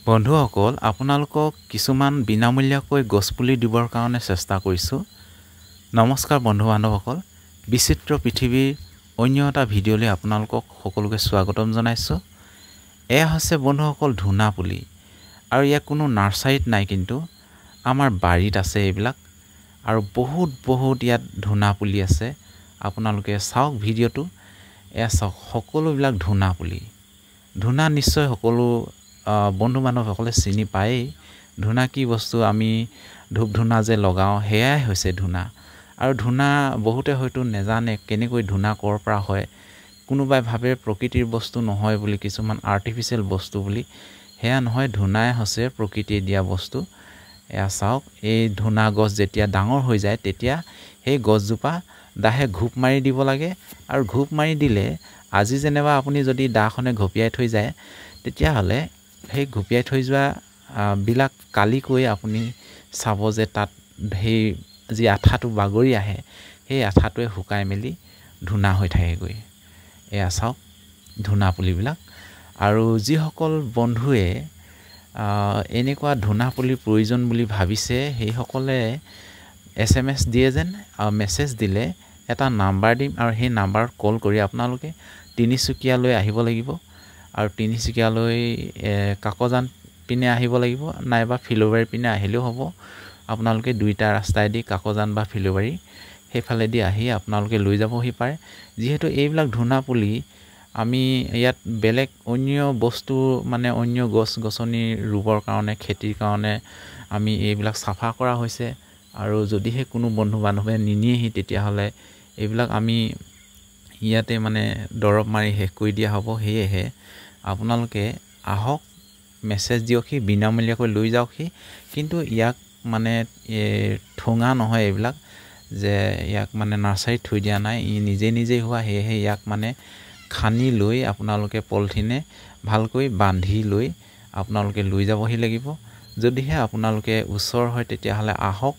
বন্ধুসকল আপোনালোকক কিছুমান বিনামূলীয়াকৈ গছপুলি দিবৰ কাৰণে চেষ্টা কৰিছোঁ। নমস্কাৰ বন্ধু বান্ধৱসকল, বিচিত্ৰ পৃথিৱীৰ অন্য এটা ভিডিঅ'লৈ আপোনালোকক সকলোকে স্বাগতম জনাইছোঁ। এয়া হৈছে বন্ধুসকল ধুনা পুলি, আৰু ইয়াক কোনো নাৰ্চাৰীত নাই, কিন্তু আমাৰ বাৰীত আছে এইবিলাক। আৰু বহুত ইয়াত ধুনা পুলি আছে। আপোনালোকে চাওক ভিডিঅ'টো, এয়া চাওক সকলোবিলাক ধুনা পুলি। ধুনা নিশ্চয় সকলো বন্ধু বান্ধৱসকলে চিনি পায়েই। ধুনা কি বস্তু, আমি ধূপ ধুনা যে লগাওঁ সেয়াই হৈছে ধুনা। আৰু ধুনা বহুতে হয়তো নেজানে কেনেকৈ ধুনা ক'ৰ পৰা হয়। কোনোবাই ভাবে প্ৰকৃতিৰ বস্তু নহয় বুলি, কিছুমান আৰ্টিফিচিয়েল বস্তু বুলি। সেয়া নহয়, ধুনাই হৈছে প্ৰকৃতিয়ে দিয়া বস্তু। এয়া চাওক, এই ধুনা গছ যেতিয়া ডাঙৰ হৈ যায় তেতিয়া সেই গছজোপা দাহে ঘোপ মাৰি দিব লাগে। আৰু ঘোপ মাৰি দিলে, আজি যেনিবা আপুনি যদি দাখনে ঘপিয়াই থৈ যায়, তেতিয়াহ'লে সেই ঘপিয়াই থৈ যোৱা বিলাক কালিকৈ আপুনি চাব যে তাত সেই যি আঠাটো বাগৰি আহে, সেই আঠাটোৱে শুকাই মেলি ধুনা হৈ থাকেগৈ। এয়া চাওক ধুনা পুলিবিলাক। আৰু যিসকল বন্ধুৱে এনেকুৱা ধুনা পুলিৰ প্ৰয়োজন বুলি ভাবিছে, সেইসকলে SMS দিয়ে যেন, মেছেজ দিলে এটা নাম্বাৰ দিম, আৰু সেই নাম্বাৰত কল কৰি আপোনালোকে তিনিচুকীয়ালৈ আহিব লাগিব। আৰু তিনিচুকীয়ালৈ কাকজান পিনে আহিব লাগিব, নাইবা ফিল'বাৰী পিনে আহিলেও হ'ব। আপোনালোকে দুইটা ৰাস্তাইদি, কাকজান বা ফিল'বাৰী সেইফালেদি আহি আপোনালোকে লৈ যাবহি পাৰে। যিহেতু এইবিলাক ধুনা পুলি আমি ইয়াত বেলেগ অন্য বস্তু, মানে অন্য গছ গছনি ৰুবৰ কাৰণে, খেতিৰ কাৰণে আমি এইবিলাক চাফা কৰা হৈছে। আৰু যদিহে কোনো বন্ধু বান্ধৱে নিনিয়েহি, তেতিয়াহ'লে এইবিলাক আমি ইয়াতে মানে দৰৱ মাৰি শেষ কৰি দিয়া হ'ব। সেয়েহে আপোনালোকে আহক, মেছেজ দিয়কহি, বিনামূলীয়াকৈ লৈ যাওকহি। কিন্তু ইয়াক মানে ঠুঙা নহয় এইবিলাক, যে ইয়াক মানে নাৰ্চাৰীত থৈ দিয়া নাই, ই নিজেই হোৱা। সেয়েহে ইয়াক মানে খানি লৈ আপোনালোকে পলিথিনে ভালকৈ বান্ধি লৈ আপোনালোকে লৈ যাবহি লাগিব। যদিহে আপোনালোকে ওচৰ হয় তেতিয়াহ'লে আহক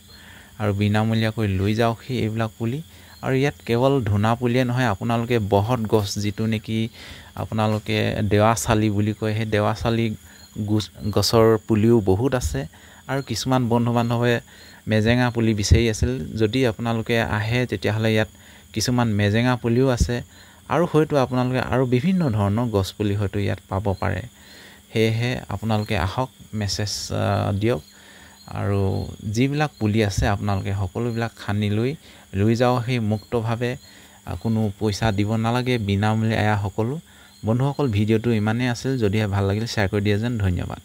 আৰু বিনামূলীয়াকৈ লৈ যাওকহি এইবিলাক পুলি। আৰু ইয়াত কেৱল ধুনা পুলিয়ে নহয়, আপোনালোকে বহত গছ, যিটো নেকি আপোনালোকে দেৱাচালি বুলি কয়, সেই দেৱাচালি গছৰ পুলিও বহুত আছে। আৰু কিছুমান বন্ধু বান্ধৱে মেজেঙা পুলি বিচাৰি আছিল। যদি আপোনালোকে আহে তেতিয়াহ'লে ইয়াত কিছুমান মেজেঙা পুলিও আছে। আৰু হয়তো আপোনালোকে আৰু বিভিন্ন ধৰণৰ গছ পুলি হয়তো ইয়াত পাব পাৰে। সেয়েহে আপোনালোকে আহক, মেছেজ দিয়ক, আৰু যিবিলাক পুলি আছে আপোনালোকে সকলোবিলাক খানি লৈ যাওঁ সেই মুক্তভাৱে। কোনো পইচা দিব নালাগে, বিনামূলীয়া এয়া সকলো। বন্ধুসকল, ভিডিঅ'টো ইমানেই আছিল। যদিহে ভাল লাগিল শ্বেয়াৰ কৰি দিয়ে যেন। ধন্যবাদ।